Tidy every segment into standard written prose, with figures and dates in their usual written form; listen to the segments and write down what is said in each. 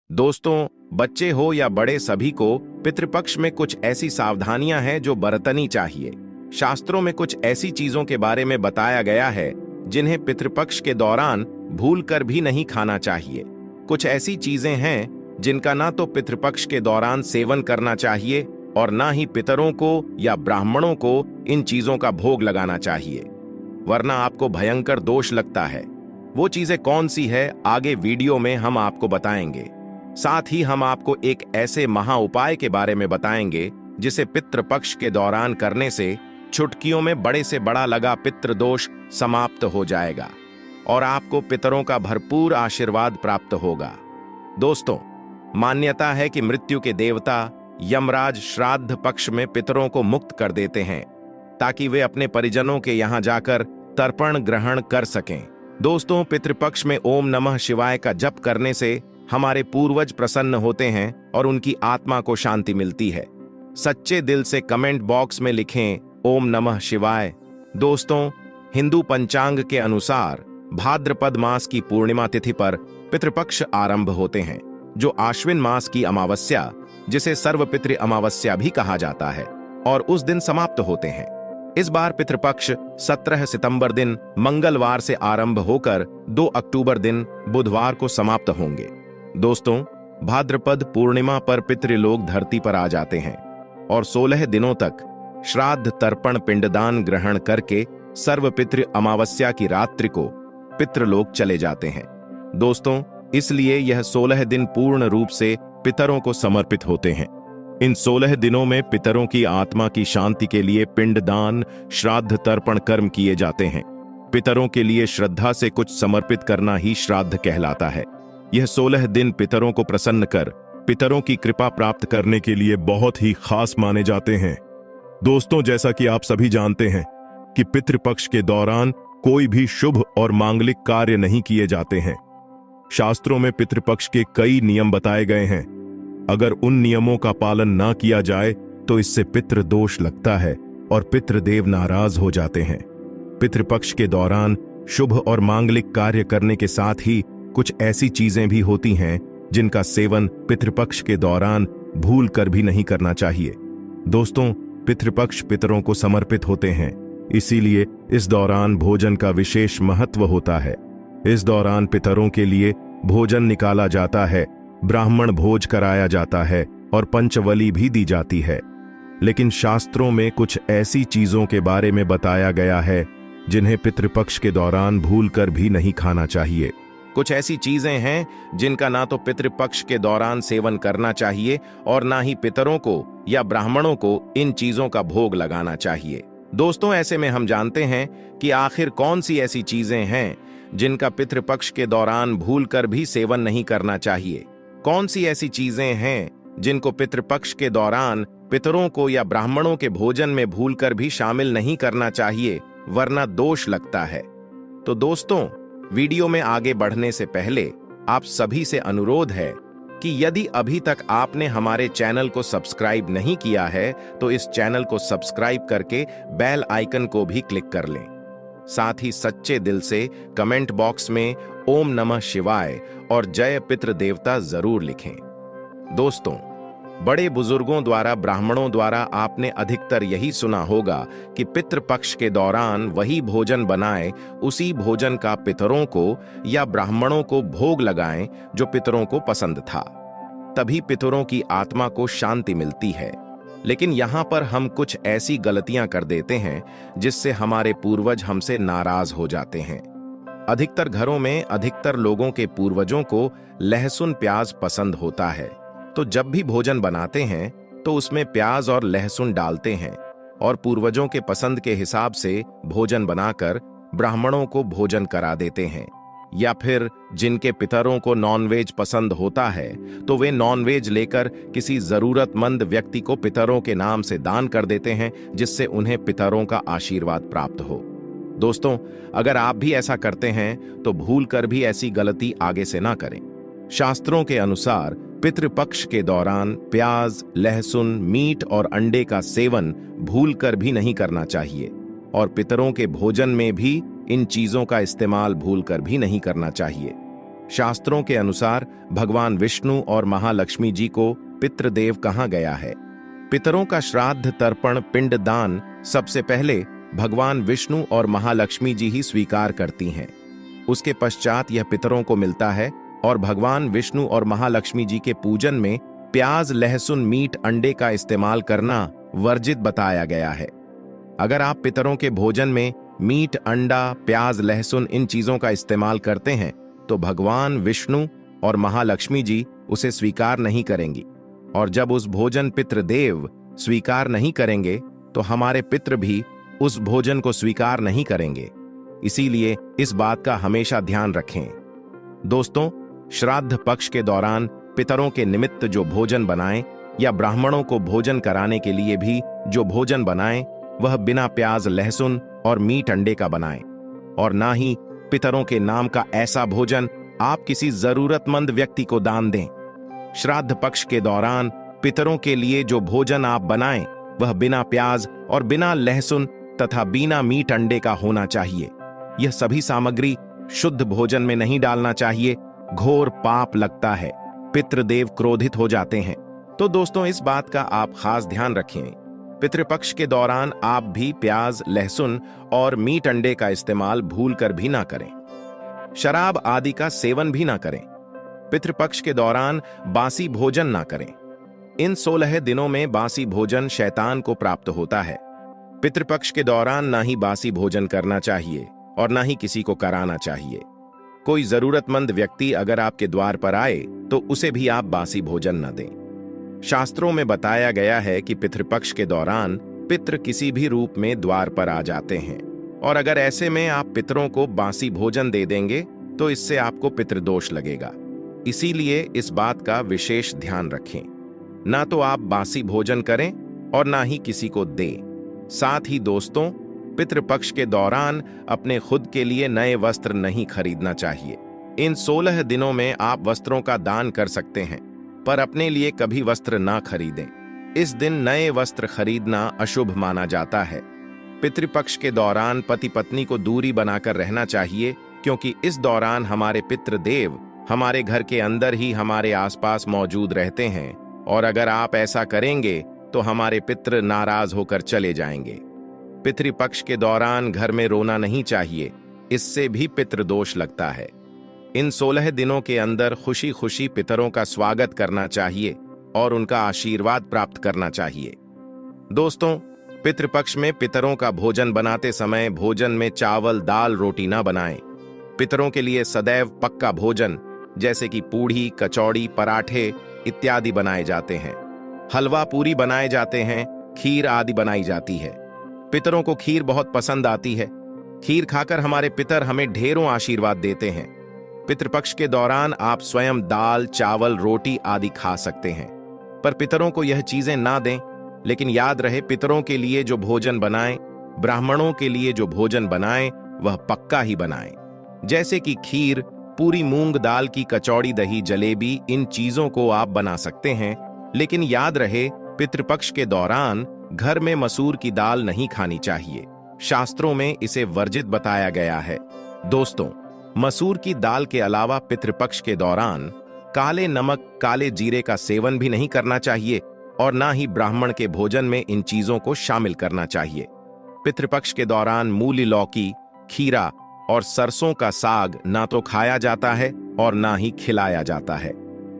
दोस्तों, बच्चे हो या बड़े, सभी को पितृपक्ष में कुछ ऐसी सावधानियां हैं जो बरतनी चाहिए। शास्त्रों में कुछ ऐसी चीजों के बारे में बताया गया है जिन्हें पितृपक्ष के दौरान भूल कर भी नहीं खाना चाहिए। कुछ ऐसी चीजें हैं जिनका ना तो पितृपक्ष के दौरान सेवन करना चाहिए और ना ही पितरों को या ब्राह्मणों को इन चीजों का भोग लगाना चाहिए, वरना आपको भयंकर दोष लगता है। वो चीजें कौन सी है, आगे वीडियो में हम आपको बताएंगे। साथ ही हम आपको एक ऐसे महा उपाय के बारे में बताएंगे जिसे पितृपक्ष के दौरान करने से चुटकियों में बड़े से बड़ा लगा पितृदोष समाप्त हो जाएगा और आपको पितरों का भरपूर आशीर्वाद प्राप्त होगा। दोस्तों, मान्यता है कि मृत्यु के देवता यमराज श्राद्ध पक्ष में पितरों को मुक्त कर देते हैं ताकि वे अपने परिजनों के यहां जाकर तर्पण ग्रहण कर सकें। दोस्तों, पितृपक्ष में ओम नमः शिवाय का जप करने से हमारे पूर्वज प्रसन्न होते हैं और उनकी आत्मा को शांति मिलती है। सच्चे दिल से कमेंट बॉक्स में लिखें ओम नमः शिवाय। दोस्तों, हिंदू पंचांग के अनुसार भाद्रपद मास की पूर्णिमा तिथि पर पितृपक्ष आरंभ होते हैं, जो आश्विन मास की अमावस्या, जिसे सर्वपितृ अमावस्या भी कहा जाता है, और उस दिन समाप्त होते हैं। इस बार पितृपक्ष 17 सितंबर दिन मंगलवार से आरंभ होकर 2 अक्टूबर दिन बुधवार को समाप्त होंगे। दोस्तों, भाद्रपद पूर्णिमा पर पितृलोक धरती पर आ जाते हैं और 16 दिनों तक श्राद्ध तर्पण पिंडदान ग्रहण करके सर्वपितृ अमावस्या की रात्रि को पितृलोक चले जाते हैं। दोस्तों, इसलिए यह 16 दिन पूर्ण रूप से पितरों को समर्पित होते हैं। इन 16 दिनों में पितरों की आत्मा की शांति के लिए पिंडदान, श्राद्ध तर्पण कर्म किए जाते हैं। पितरों के लिए श्रद्धा से कुछ समर्पित करना ही श्राद्ध कहलाता है। यह 16 दिन पितरों को प्रसन्न कर पितरों की कृपा प्राप्त करने के लिए बहुत ही खास माने जाते हैं। दोस्तों, जैसा कि आप सभी जानते हैं कि पितृपक्ष के दौरान कोई भी शुभ और मांगलिक कार्य नहीं किए जाते हैं। शास्त्रों में पितृपक्ष के कई नियम बताए गए हैं। अगर उन नियमों का पालन ना किया जाए तो इससे पितृदोष लगता है और पितृदेव नाराज हो जाते हैं। पितृपक्ष के दौरान शुभ और मांगलिक कार्य करने के साथ ही कुछ ऐसी चीजें भी होती हैं जिनका सेवन पितृपक्ष के दौरान भूल कर भी नहीं करना चाहिए। दोस्तों, पितृपक्ष पितरों को समर्पित होते हैं, इसीलिए इस दौरान भोजन का विशेष महत्व होता है। इस दौरान पितरों के लिए भोजन निकाला जाता है, ब्राह्मण भोज कराया जाता है और पंचवली भी दी जाती है। लेकिन शास्त्रों में कुछ ऐसी चीजों के बारे में बताया गया है जिन्हें पितृपक्ष के दौरान भूल कर भी नहीं खाना चाहिए। कुछ ऐसी चीजें हैं जिनका ना तो पितृपक्ष के दौरान सेवन करना चाहिए और ना ही पितरों को या ब्राह्मणों को इन चीजों का भोग लगाना चाहिए। दोस्तों, ऐसे में हम जानते हैं कि आखिर कौन सी ऐसी चीजें हैं जिनका पितृपक्ष के दौरान भूल कर भी सेवन नहीं करना चाहिए। कौन सी ऐसी चीजें हैं जिनको पितृपक्ष के दौरान पितरों को या ब्राह्मणों के भोजन में भूल कर भी शामिल नहीं करना चाहिए, वरना दोष लगता है। तो दोस्तों, वीडियो में आगे बढ़ने से पहले आप सभी से अनुरोध है कि यदि अभी तक आपने हमारे चैनल को सब्सक्राइब नहीं किया है तो इस चैनल को सब्सक्राइब करके बेल आइकन को भी क्लिक कर लें। साथ ही सच्चे दिल से कमेंट बॉक्स में ओम नमः शिवाय और जय पितृ देवता जरूर लिखें। दोस्तों, बड़े बुजुर्गों द्वारा, ब्राह्मणों द्वारा आपने अधिकतर यही सुना होगा कि पितृपक्ष के दौरान वही भोजन बनाएं, उसी भोजन का पितरों को या ब्राह्मणों को भोग लगाएं जो पितरों को पसंद था, तभी पितरों की आत्मा को शांति मिलती है। लेकिन यहाँ पर हम कुछ ऐसी गलतियां कर देते हैं जिससे हमारे पूर्वज हमसे नाराज हो जाते हैं। अधिकतर घरों में अधिकतर लोगों के पूर्वजों को लहसुन प्याज पसंद होता है, तो जब भी भोजन बनाते हैं तो उसमें प्याज और लहसुन डालते हैं और पूर्वजों के पसंद के हिसाब से भोजन बनाकर ब्राह्मणों को भोजन करा देते हैं। या फिर जिनके पितरों को नॉनवेज पसंद होता है तो वे नॉनवेज लेकर किसी जरूरतमंद व्यक्ति को पितरों के नाम से दान कर देते हैं, जिससे उन्हें पितरों का आशीर्वाद प्राप्त हो। दोस्तों, अगर आप भी ऐसा करते हैं तो भूल कर भी ऐसी गलती आगे से ना करें। शास्त्रों के अनुसार पितृपक्ष के दौरान प्याज, लहसुन, मीट और अंडे का सेवन भूलकर भी नहीं करना चाहिए और पितरों के भोजन में भी इन चीजों का इस्तेमाल भूलकर भी नहीं करना चाहिए। शास्त्रों के अनुसार भगवान विष्णु और महालक्ष्मी जी को पितृदेव कहा गया है। पितरों का श्राद्ध, तर्पण, पिंडदान सबसे पहले भगवान विष्णु और महालक्ष्मी जी ही स्वीकार करती हैं। उसके पश्चात यह पितरों को मिलता है और भगवान विष्णु और महालक्ष्मी जी के पूजन में प्याज, लहसुन, मीट, अंडे का इस्तेमाल करना वर्जित बताया गया है। अगर आप पितरों के भोजन में मीट, अंडा, प्याज, लहसुन इन चीजों का इस्तेमाल करते हैं तो भगवान विष्णु और महालक्ष्मी जी उसे स्वीकार नहीं करेंगी, और जब उस भोजन पितृदेव स्वीकार नहीं करेंगे तो हमारे पितृ भी उस भोजन को स्वीकार नहीं करेंगे। इसीलिए इस बात का हमेशा ध्यान रखें। दोस्तों, श्राद्ध पक्ष के दौरान पितरों के निमित्त जो भोजन बनाएं या ब्राह्मणों को भोजन कराने के लिए भी जो भोजन बनाएं वह बिना प्याज, लहसुन और मीट, अंडे का बनाएं, और ना ही पितरों के नाम का ऐसा भोजन आप किसी जरूरतमंद व्यक्ति को दान दें। श्राद्ध पक्ष के दौरान पितरों के लिए जो भोजन आप बनाएं वह बिना प्याज और बिना लहसुन तथा बिना मीट, अंडे का होना चाहिए। यह सभी सामग्री शुद्ध भोजन में नहीं डालना चाहिए, घोर पाप लगता है, पितृदेव क्रोधित हो जाते हैं। तो दोस्तों, इस बात का आप खास ध्यान रखें। पितृपक्ष के दौरान आप भी प्याज, लहसुन और मीट, अंडे का इस्तेमाल भूलकर भी ना करें। शराब आदि का सेवन भी ना करें। पितृपक्ष के दौरान बासी भोजन ना करें। इन 16 दिनों में बासी भोजन शैतान को प्राप्त होता है। पितृपक्ष के दौरान ना ही बासी भोजन करना चाहिए और ना ही किसी को कराना चाहिए। कोई जरूरतमंद व्यक्ति अगर आपके द्वार पर आए तो उसे भी आप बासी भोजन न दें। शास्त्रों में बताया गया है कि पितृपक्ष के दौरान पितृ किसी भी रूप में द्वार पर आ जाते हैं, और अगर ऐसे में आप पितरों को बासी भोजन दे देंगे तो इससे आपको पितृदोष लगेगा। इसीलिए इस बात का विशेष ध्यान रखें। ना तो आप बासी भोजन करें और ना ही किसी को दें। साथ ही दोस्तों, पितृपक्ष के दौरान अपने खुद के लिए नए वस्त्र नहीं खरीदना चाहिए। इन 16 दिनों में आप वस्त्रों का दान कर सकते हैं, पर अपने लिए कभी वस्त्र ना खरीदें। इस दिन नए वस्त्र खरीदना अशुभ माना जाता है। पितृपक्ष के दौरान पति पत्नी को दूरी बनाकर रहना चाहिए, क्योंकि इस दौरान हमारे पितृदेव हमारे घर के अंदर ही हमारे आसपास मौजूद रहते हैं, और अगर आप ऐसा करेंगे तो हमारे पितृ नाराज होकर चले जाएंगे। पितृपक्ष के दौरान घर में रोना नहीं चाहिए, इससे भी पितृदोष लगता है। इन 16 दिनों के अंदर खुशी खुशी पितरों का स्वागत करना चाहिए और उनका आशीर्वाद प्राप्त करना चाहिए। दोस्तों, पितृपक्ष में पितरों का भोजन बनाते समय भोजन में चावल, दाल, रोटी ना बनाएं। पितरों के लिए सदैव पक्का भोजन जैसे कि पूड़ी, कचौड़ी, पराठे इत्यादि बनाए जाते हैं। हलवा पूरी बनाए जाते हैं, खीर आदि बनाई जाती है। पितरों को खीर बहुत पसंद आती है। खीर खाकर हमारे पितर हमें ढेरों आशीर्वाद देते हैं। पितृपक्ष के दौरान आप स्वयं दाल, चावल, रोटी आदि खा सकते हैं, पर पितरों को यह चीजें ना दें। लेकिन याद रहे, पितरों के लिए जो भोजन बनाएं, ब्राह्मणों के लिए जो भोजन बनाएं वह पक्का ही बनाएं। जैसे कि खीर, पूरी, मूंग दाल की कचौड़ी, दही, जलेबी, इन चीजों को आप बना सकते हैं। लेकिन याद रहे, पितृपक्ष के दौरान घर में मसूर की दाल नहीं खानी चाहिए। शास्त्रों में इसे वर्जित बताया गया है। दोस्तों, मसूर की दाल के अलावा पितृपक्ष के दौरान काले नमक, काले जीरे का सेवन भी नहीं करना चाहिए, और ना ही ब्राह्मण के भोजन में इन चीजों को शामिल करना चाहिए। पितृपक्ष के दौरान मूली, लौकी, खीरा और सरसों का साग ना तो खाया जाता है और ना ही खिलाया जाता है।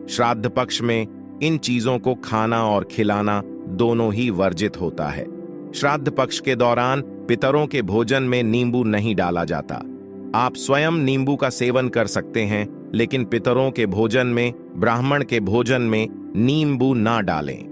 श्राद्ध पक्ष में इन चीजों को खाना और खिलाना दोनों ही वर्जित होता है। श्राद्ध पक्ष के दौरान पितरों के भोजन में नींबू नहीं डाला जाता। आप स्वयं नींबू का सेवन कर सकते हैं, लेकिन पितरों के भोजन में, ब्राह्मण के भोजन में नींबू ना डालें।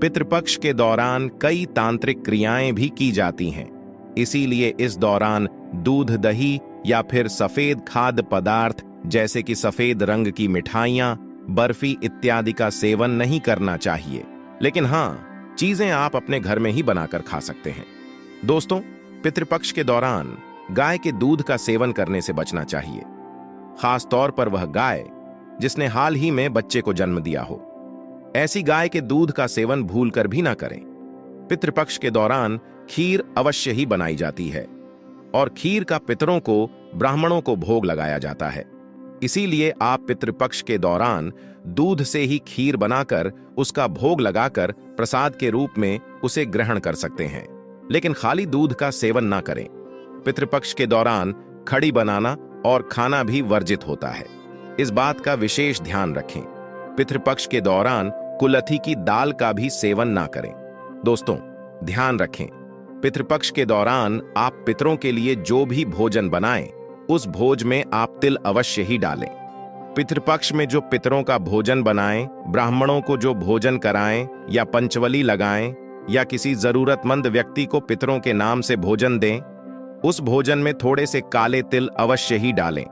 पितृपक्ष के दौरान कई तांत्रिक क्रियाएं भी की जाती हैं। इसीलिए इस दौरान दूध, दही या फिर सफेद खाद्य पदार्थ जैसे कि सफेद रंग की मिठाइयां, बर्फी इत्यादि का सेवन नहीं करना चाहिए। लेकिन हाँ, चीजें आप अपने घर में ही बनाकर खा सकते हैं। दोस्तों, पितृपक्ष के दौरान गाय के दूध का सेवन करने से बचना चाहिए, खास तौर पर वह गाय जिसने हाल ही में बच्चे को जन्म दिया हो। ऐसी गाय के दूध का सेवन भूलकर भी ना करें। पितृपक्ष के दौरान खीर अवश्य ही बनाई जाती है, और खीर का पितरों को, ब्राह्मणों को भोग लगाया जाता है। इसीलिए आप पितृपक्ष के दौरान दूध से ही खीर बनाकर उसका भोग लगाकर प्रसाद के रूप में उसे ग्रहण कर सकते हैं, लेकिन खाली दूध का सेवन ना करें। पितृपक्ष के दौरान खड़ी बनाना और खाना भी वर्जित होता है, इस बात का विशेष ध्यान रखें। पितृपक्ष के दौरान कुलथी की दाल का भी सेवन ना करें। दोस्तों, ध्यान रखें, पितृपक्ष के दौरान आप पितरों के लिए जो भी भोजन बनाएं, उस भोज में आप तिल अवश्य ही डालें। पितृपक्ष में जो पितरों का भोजन बनाएं, ब्राह्मणों को जो भोजन कराएं या पंचवली लगाएं या किसी जरूरतमंद व्यक्ति को पितरों के नाम से भोजन दें, उस भोजन में थोड़े से काले तिल अवश्य ही डालें।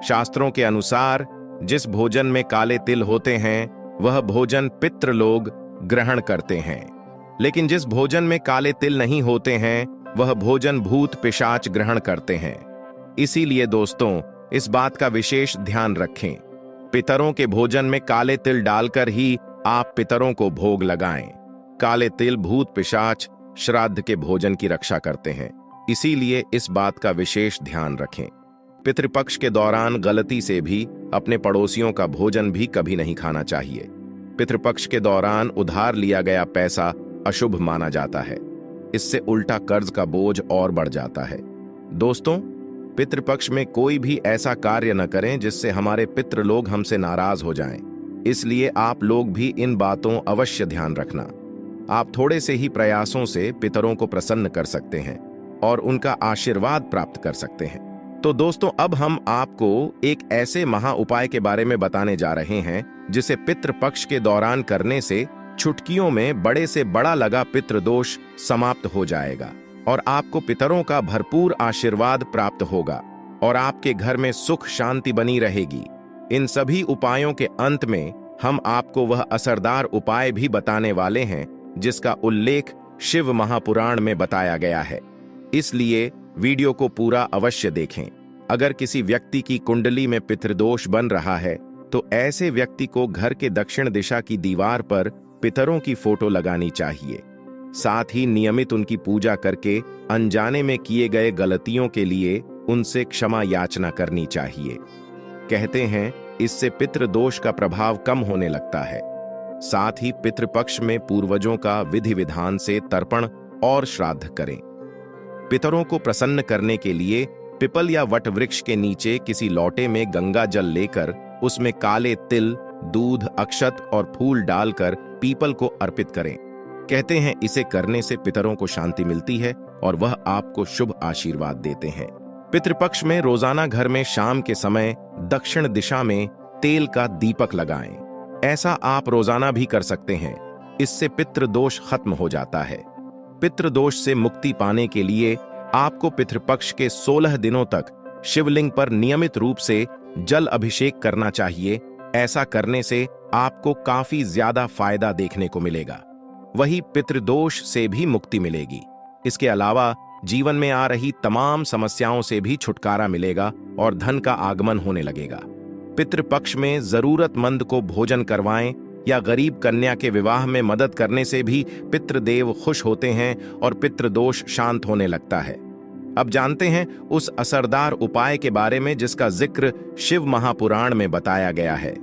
शास्त्रों के अनुसार जिस भोजन में काले तिल होते हैं वह भोजन पितृ लोग ग्रहण करते हैं, लेकिन जिस भोजन में काले तिल नहीं होते हैं वह भोजन भूत पिशाच ग्रहण करते हैं। इसीलिए दोस्तों, इस बात का विशेष ध्यान रखें, पितरों के भोजन में काले तिल डालकर ही आप पितरों को भोग लगाएं। काले तिल भूत पिशाच श्राद्ध के भोजन की रक्षा करते हैं, इसीलिए इस बात का विशेष ध्यान रखें। पितृपक्ष के दौरान गलती से भी अपने पड़ोसियों का भोजन भी कभी नहीं खाना चाहिए। पितृपक्ष के दौरान उधार लिया गया पैसा अशुभ माना जाता है, इससे उल्टा कर्ज का बोझ और बढ़ जाता है। दोस्तों, पितृपक्ष में कोई भी ऐसा कार्य न करें जिससे हमारे पितृ लोग हमसे नाराज हो जाएं। इसलिए आप लोग भी इन बातों अवश्य ध्यान रखना। आप थोड़े से ही प्रयासों से पितरों को प्रसन्न कर सकते हैं और उनका आशीर्वाद प्राप्त कर सकते हैं। तो दोस्तों, अब हम आपको एक ऐसे महा उपाय के बारे में बताने जा रहे हैं जिसे पितृपक्ष के दौरान करने से चुटकियों में बड़े से बड़ा लगा पितृदोष समाप्त हो जाएगा और आपको पितरों का भरपूर आशीर्वाद प्राप्त होगा और आपके घर में सुख शांति बनी रहेगी। इन सभी उपायों के अंत में हम आपको वह असरदार उपाय भी बताने वाले हैं जिसका उल्लेख शिव महापुराण में बताया गया है, इसलिए वीडियो को पूरा अवश्य देखें। अगर किसी व्यक्ति की कुंडली में पितृदोष बन रहा है तो ऐसे व्यक्ति को घर के दक्षिण दिशा की दीवार पर पितरों की फोटो लगानी चाहिए। साथ ही नियमित उनकी पूजा करके अनजाने में किए गए गलतियों के लिए उनसे क्षमा याचना करनी चाहिए। कहते हैं इससे पितृदोष का प्रभाव कम होने लगता है। साथ ही पितृपक्ष में पूर्वजों का विधि विधान से तर्पण और श्राद्ध करें। पितरों को प्रसन्न करने के लिए पिपल या वट वृक्ष के नीचे किसी लोटे में गंगा जल लेकर उसमें काले तिल, दूध, अक्षत और फूल डालकर पीपल को अर्पित करें। कहते हैं इसे करने से पितरों को शांति मिलती है और वह आपको शुभ आशीर्वाद देते हैं। पितृपक्ष में रोजाना घर में शाम के समय दक्षिण दिशा में तेल का दीपक लगाएं। ऐसा आप रोजाना भी कर सकते हैं, इससे पितृदोष खत्म हो जाता है। पितृदोष से मुक्ति पाने के लिए आपको पितृपक्ष के 16 दिनों तक शिवलिंग पर नियमित रूप से जल अभिषेक करना चाहिए। ऐसा करने से आपको काफी ज्यादा फायदा देखने को मिलेगा, वही पितृदोष से भी मुक्ति मिलेगी। इसके अलावा जीवन में आ रही तमाम समस्याओं से भी छुटकारा मिलेगा और धन का आगमन होने लगेगा। पितृपक्ष में जरूरतमंद को भोजन करवाएं या गरीब कन्या के विवाह में मदद करने से भी पितृदेव खुश होते हैं और पितृदोष शांत होने लगता है। अब जानते हैं उस असरदार उपाय के बारे में जिसका जिक्र शिव महापुराण में बताया गया है।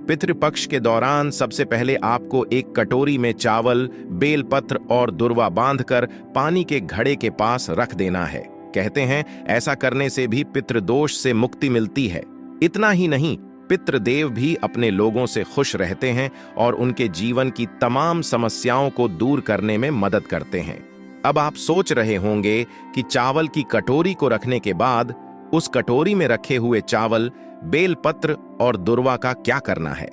पितृपक्ष के दौरान सबसे पहले आपको एक कटोरी में चावल, बेलपत्र और दुर्वा बांधकर पानी के घड़े के पास रख देना है। कहते हैं ऐसा करने से भी पितृदोष से मुक्ति मिलती है। इतना ही नहीं, पितृदेव भी अपने लोगों से खुश रहते हैं और उनके जीवन की तमाम समस्याओं को दूर करने में मदद करते हैं। अब आप सोच रहे होंगे कि चावल की कटोरी को रखने के बाद उस कटोरी में रखे हुए चावल, बेलपत्र और दुर्वा का क्या करना है।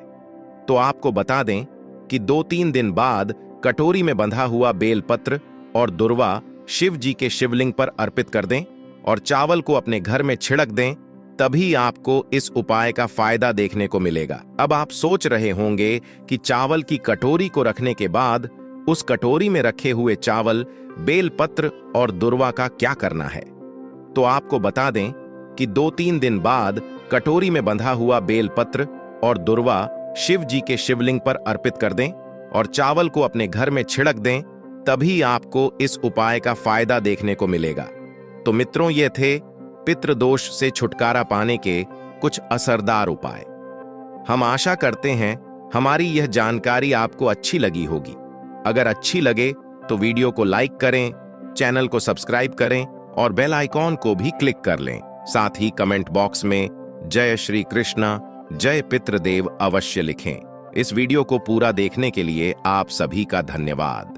तो आपको बता दें कि 2-3 दिन बाद कटोरी में बंधा हुआ बेलपत्र और दुर्वा शिव जी के शिवलिंग पर अर्पित कर दें और चावल को अपने घर में छिड़क दें, तभी आपको इस उपाय का फायदा देखने को मिलेगा। अब आप सोच रहे होंगे कि चावल की कटोरी को रखने के बाद उस कटोरी में रखे हुए चावल, बेलपत्र और दुर्वा का क्या करना है। तो आपको बता दें कि 2-3 दिन बाद कटोरी में बंधा हुआ बेलपत्र और दुर्वा शिव जी के शिवलिंग पर अर्पित कर दें और चावल को अपने घर में छिड़क दें, तभी आपको इस उपाय का फायदा देखने को मिलेगा। तो मित्रों, ये थे पितृदोष से छुटकारा पाने के कुछ असरदार उपाय। हम आशा करते हैं हमारी यह जानकारी आपको अच्छी लगी होगी। अगर अच्छी लगे तो वीडियो को लाइक करें, चैनल को सब्सक्राइब करें और बेल आइकॉन को भी क्लिक कर लें। साथ ही कमेंट बॉक्स में जय श्री कृष्णा, जय पितृदेव अवश्य लिखें। इस वीडियो को पूरा देखने के लिए आप सभी का धन्यवाद।